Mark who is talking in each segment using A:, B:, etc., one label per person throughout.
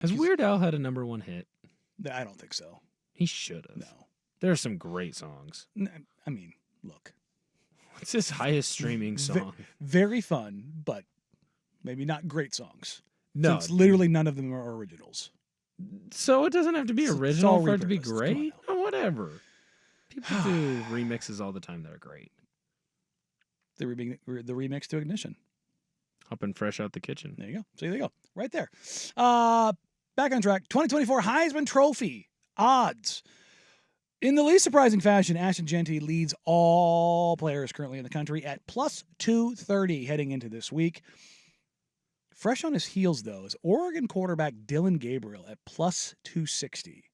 A: Has Weird Al had a #1 hit?
B: I don't think so.
A: He should have.
B: No.
A: There are some great songs.
B: I mean, look.
A: What's his highest streaming song?
B: Very fun, but maybe not great songs.
A: No.
B: Since literally none of them are originals.
A: So it doesn't have to be original for it to be
B: repurposed.
A: great? Oh, whatever. People do remixes all the time that are great.
B: The remix to Ignition.
A: Hopping fresh out the kitchen.
B: There you go. So there you go. Right there. Back on track. 2024 Heisman Trophy odds. In the least surprising fashion, Ashton Jeanty leads all players currently in the country at plus 230 heading into this week. Fresh on his heels, though, is Oregon quarterback Dillon Gabriel at plus 260.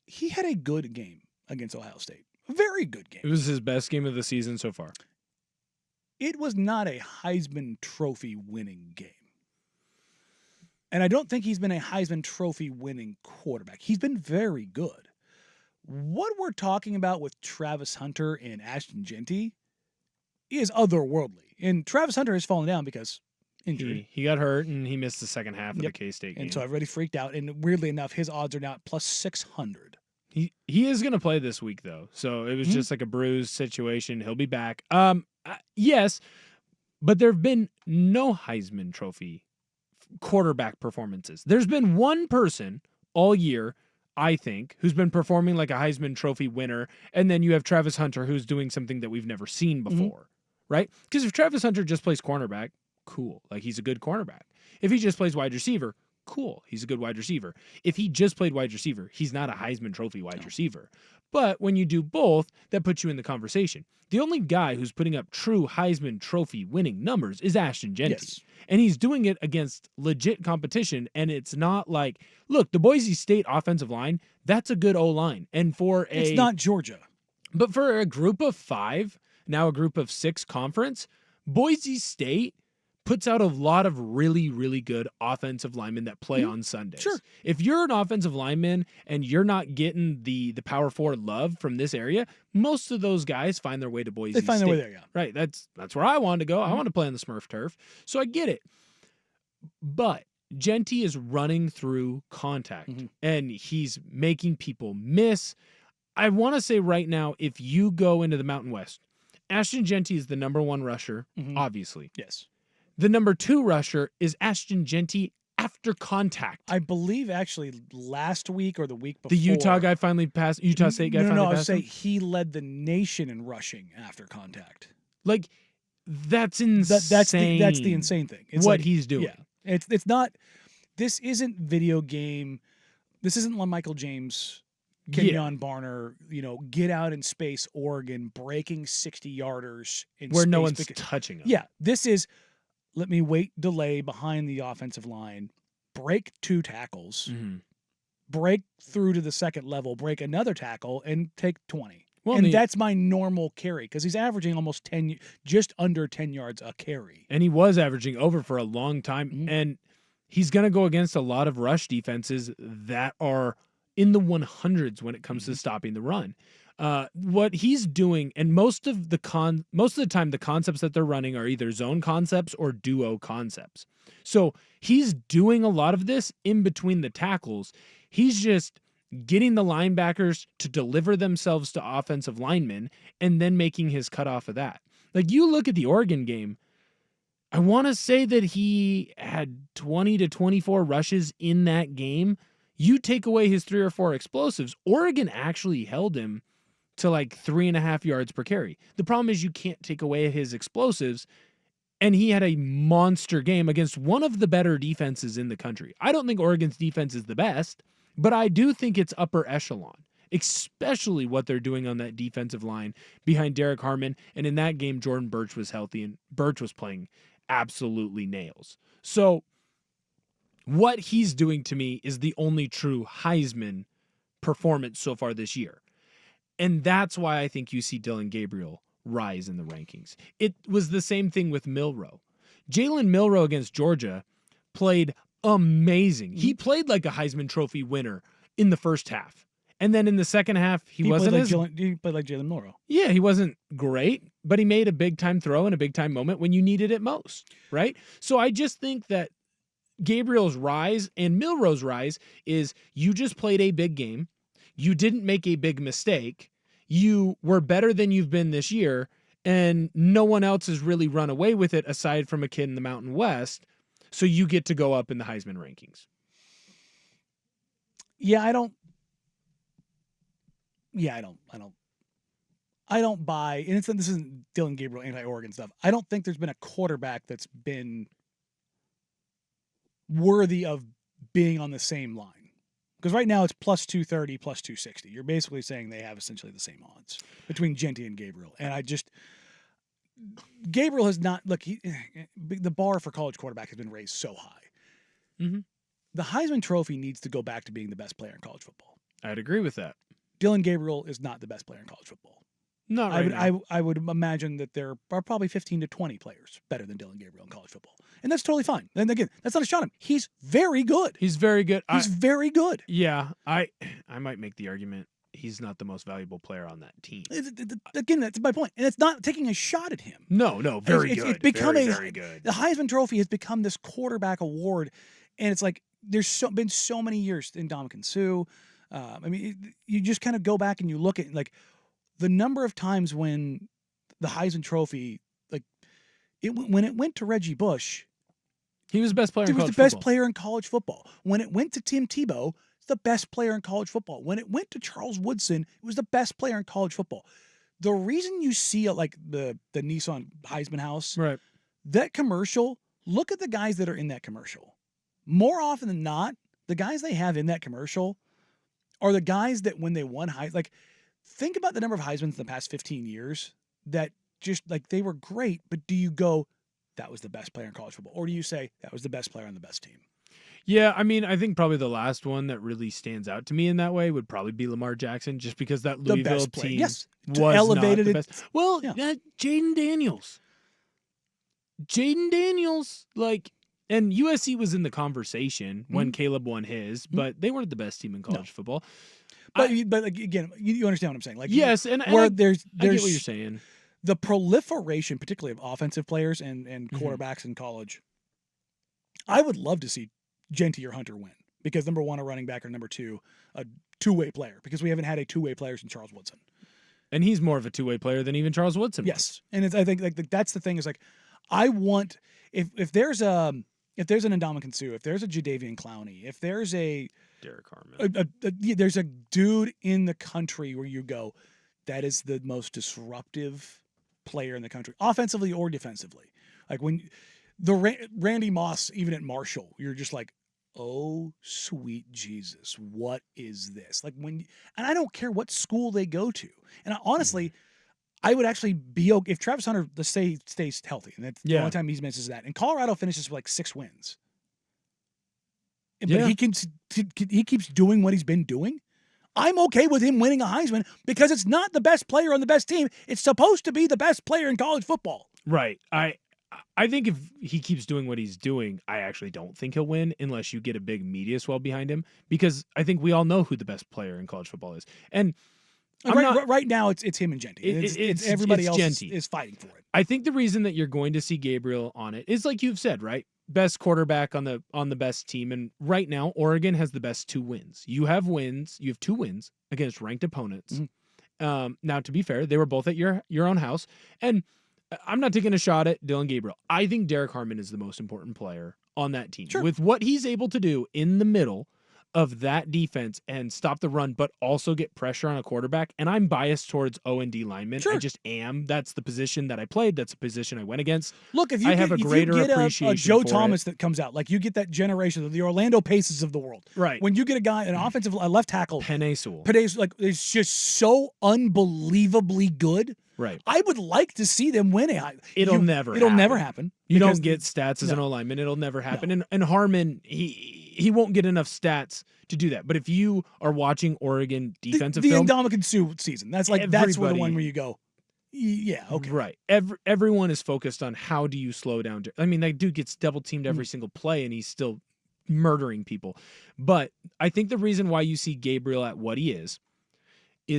B: He had a good game against Ohio State. A very good game.
A: It was his best game of the season so far.
B: It was not a Heisman Trophy winning game. And I don't think he's been a Heisman Trophy winning quarterback. He's been very good. What we're talking about with Travis Hunter and Ashton Jeanty is otherworldly. And Travis Hunter has fallen down because injury.
A: He got hurt and he missed the second half of the K-State game.
B: And so everybody freaked out. And weirdly enough, his odds are now at plus 600.
A: He is going to play this week, though. So it was just like a bruised situation. He'll be back. Yes, but there have been no Heisman Trophy quarterback performances. There's been one person all year, I think, who's been performing like a Heisman Trophy winner, and then you have Travis Hunter, who's doing something that we've never seen before, right? Because if Travis Hunter just plays cornerback, cool. Like, he's a good cornerback. If he just plays wide receiver, cool. He's a good wide receiver. If he just played wide receiver, he's not a Heisman Trophy wide receiver. But when you do both, that puts you in the conversation. The only guy who's putting up true Heisman Trophy winning numbers is Ashton Jeanty.
B: Yes.
A: And he's doing it against legit competition. And it's not like, look, the Boise State offensive line, that's a good O-line. And it's
B: not Georgia.
A: But for a group of 5, now a group of 6 conference, Boise State puts out a lot of really, really good offensive linemen that play on Sundays.
B: Sure.
A: If you're an offensive lineman and you're not getting the Power 4 love from this area, most of those guys find their way to Boise State.
B: They find their way there, yeah.
A: Right. That's where I wanted to go. I want to play on the Smurf turf. So I get it. But Jeanty is running through contact and he's making people miss. I want to say right now, if you go into the Mountain West, Ashton Jeanty is the #1 rusher, obviously.
B: Yes.
A: The #2 rusher is Ashton Jeanty after contact.
B: I believe actually last week or the week before.
A: The Utah guy finally passed. Utah State guy finally passed.
B: I would say he led the nation in rushing after contact.
A: Like, that's insane.
B: That's the insane thing. It's
A: what he's doing.
B: Yeah. It's not. This isn't video game. This isn't Michael James, Kenyon Barner. Get out in space, Oregon, breaking 60-yarders in
A: where
B: space
A: no one's touching him.
B: Yeah, this is. Let me wait, delay behind the offensive line, break 2 tackles, break through to the second level, break another tackle, and take 20. Well, and that's my normal carry because he's averaging almost just under 10 yards a carry.
A: And he was averaging over for a long time. And he's going to go against a lot of rush defenses that are in the 100s when it comes to stopping the run. What he's doing, and most of the time, the concepts that they're running are either zone concepts or duo concepts. So he's doing a lot of this in between the tackles. He's just getting the linebackers to deliver themselves to offensive linemen and then making his cut off of that. Like, you look at the Oregon game, I want to say that he had 20 to 24 rushes in that game. You take away his 3 or 4 explosives, Oregon actually held him to like 3.5 yards per carry. The problem is you can't take away his explosives, and he had a monster game against one of the better defenses in the country. I don't think Oregon's defense is the best, but I do think it's upper echelon, especially what they're doing on that defensive line behind Derek Harmon. And in that game, Jordan Birch was healthy, and Birch was playing absolutely nails. So what he's doing to me is the only true Heisman performance so far this year. And that's why I think you see Dillon Gabriel rise in the rankings. It was the same thing with Milroe. Jalen Milroe against Georgia played amazing. He played like a Heisman Trophy winner in the first half. And then in the second half, he wasn't
B: he played like Jalen Milroe.
A: Yeah, he wasn't great, but he made a big-time throw in a big-time moment when you needed it most, right? So I just think that Gabriel's rise and Milroe's rise is you just played a big game. You didn't make a big mistake. You were better than you've been this year, and no one else has really run away with it aside from a kid in the Mountain West. So you get to go up in the Heisman rankings.
B: Yeah, I don't buy, and this isn't Dillon Gabriel anti-Oregon stuff. I don't think there's been a quarterback that's been worthy of being on the same line. Because right now it's plus 230, plus 260. You're basically saying they have essentially the same odds between Genty and Gabriel. And Gabriel has not, look, the bar for college quarterback has been raised so high.
A: Mm-hmm.
B: The Heisman Trophy needs to go back to being the best player in college football.
A: I'd agree with that.
B: Dillon Gabriel is not the best player in college football.
A: Not right now.
B: I would imagine that there are probably 15 to 20 players better than Dillon Gabriel in college football. And that's totally fine. And again, that's not a shot at him. He's very good.
A: He's very good.
B: He's very good.
A: Yeah, I might make the argument he's not the most valuable player on that team.
B: Again, that's my point. And it's not taking a shot at him.
A: No, very good.
B: It's become
A: very good.
B: The Heisman Trophy has become this quarterback award. And it's like there's been so many years in Ndamukong Suh. You just kind of go back and you look at like the number of times when the Heisman Trophy, when it went to Reggie Bush,
A: he was the best player.
B: He was the best player in college football. When it went to Tim Tebow, it's the best player in college football. When it went to Charles Woodson, it was the best player in college football. The reason you see like the Nissan Heisman House,
A: right?
B: That commercial. Look at the guys that are in that commercial. More often than not, the guys they have in that commercial are the guys that when they won Heisman, like think about the number of Heismans in the past 15 years that just like they were great, but do you go, that was the best player in college football? Or do you say that was the best player on the best team?
A: Yeah, I mean, I think probably the last one that really stands out to me in that way would probably be Lamar Jackson, just because that Louisville team was
B: elevated
A: not the best. Well, yeah. Jaden Daniels, like, and USC was in the conversation when Caleb won his, but they weren't the best team in college football.
B: But again, you understand what I'm saying? Like,
A: yes, and
B: where there's
A: I get what you're saying.
B: The proliferation, particularly of offensive players and quarterbacks in college. I would love to see Genty or Hunter win because number one, a running back, or number two, a two-way player, because we haven't had a two-way player since Charles Woodson.
A: And he's more of a two-way player than even Charles Woodson.
B: Yes, and I think like that's the thing is like I want if there's an Ndamukong Suh, if there's a Jadeveon Clowney, if there's a
A: Derek Harmon,
B: there's a dude in the country where you go, that is the most disruptive player in the country, offensively or defensively. Like when Randy Moss, even at Marshall, you're just like, oh sweet Jesus, what is this? Like and I don't care what school they go to. And honestly, I would actually be okay if Travis Hunter, let's say, stays healthy, and that's the only time he misses that. And Colorado finishes with like 6 wins. But he keeps doing what he's been doing. I'm okay with him winning a Heisman because it's not the best player on the best team. It's supposed to be the best player in college football.
A: Right. I think if he keeps doing what he's doing, I actually don't think he'll win unless you get a big media swell behind him, because I think we all know who the best player in college football is. And
B: right now, it's him and Genty. It's everybody else
A: Genty.
B: is fighting for it.
A: I think the reason that you're going to see Gabriel on it is like you've said, right? Best quarterback on the best team, and right now Oregon has the best 2 wins. You have 2 wins against ranked opponents. Now, to be fair, they were both at your own house, and I'm not taking a shot at Dillon Gabriel. I think Derek Harmon is the most important player on that team.
B: Sure.
A: With what he's able to do in the middle of that defense and stop the run, but also get pressure on a quarterback. And I'm biased towards O&D linemen.
B: Sure.
A: I just am. That's the position that I played. That's the position I went against.
B: Look, if you
A: have a greater appreciation
B: a Joe
A: for
B: Thomas that comes out, like you get that generation of the Orlando Paces of the world.
A: Right.
B: When you get a guy, an offensive left tackle,
A: Penei Sewell,
B: like it's just so unbelievably good.
A: Right.
B: I would like to see them win it.
A: It'll never happen. You don't get stats as an O-lineman. It'll never happen.
B: No.
A: And Harmon, he won't get enough stats to do that. But if you are watching Oregon defensive film,
B: the Ndamukong Suh season, that's where the one where you go, yeah, okay.
A: Right. Everyone is focused on how do you slow down. I mean, that dude gets double teamed every single play, and he's still murdering people. But I think the reason why you see Gabriel at what he is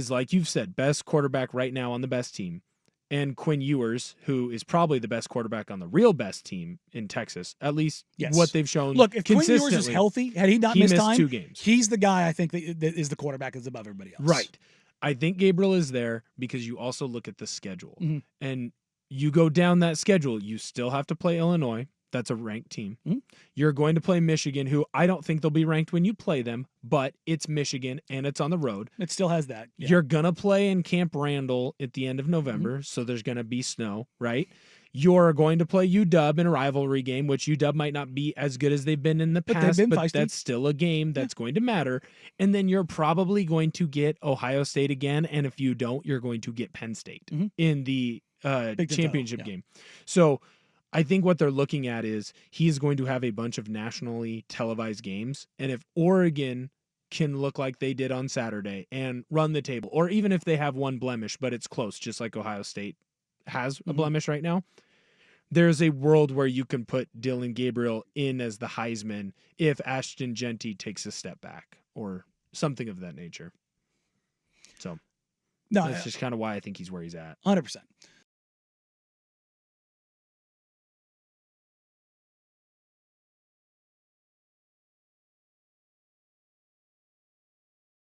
A: like you've said, best quarterback right now on the best team. and Quinn Ewers, who is probably the best quarterback on the real best team in Texas, at least
B: Yes.
A: what they've shown.
B: Look, if Quinn
A: consistently.
B: Ewers is healthy, had he not
A: He
B: missed
A: missed
B: time,
A: 2 games.
B: he's the guy I think that is the quarterback that's above everybody else.
A: Right. I think Gabriel is there because you also look at the schedule.
B: Mhm.
A: And you go down that schedule, you still have to play Illinois. That's a ranked team.
B: Mhm.
A: You're going to play Michigan, who I don't think they'll be ranked when you play them, but it's Michigan and it's on the road.
B: It still has that. Yeah.
A: You're going to play in Camp Randall at the end of November, so there's going to be snow, right? You're going to play UW in a rivalry game, which UW might not be as good as they've been in the
B: But they've
A: past,
B: been
A: but
B: feisty.
A: that's still a game that's going to matter. And then you're probably going to get Ohio State again, and if you don't, you're going to get Penn State
B: Mhm.
A: in the
B: Big Ten
A: championship
B: title, yeah.
A: game. So I think what they're looking at is he's going to have a bunch of nationally televised games, and if Oregon can look like they did on Saturday and run the table, or even if they have one blemish, but it's close, just like Ohio State has a
B: Mhm.
A: blemish right now, there's a world where you can put Dillon Gabriel in as the Heisman if Ashton Genty takes a step back or something of that nature. So
B: No,
A: that's just kind of why I think he's where he's at.
B: 100%.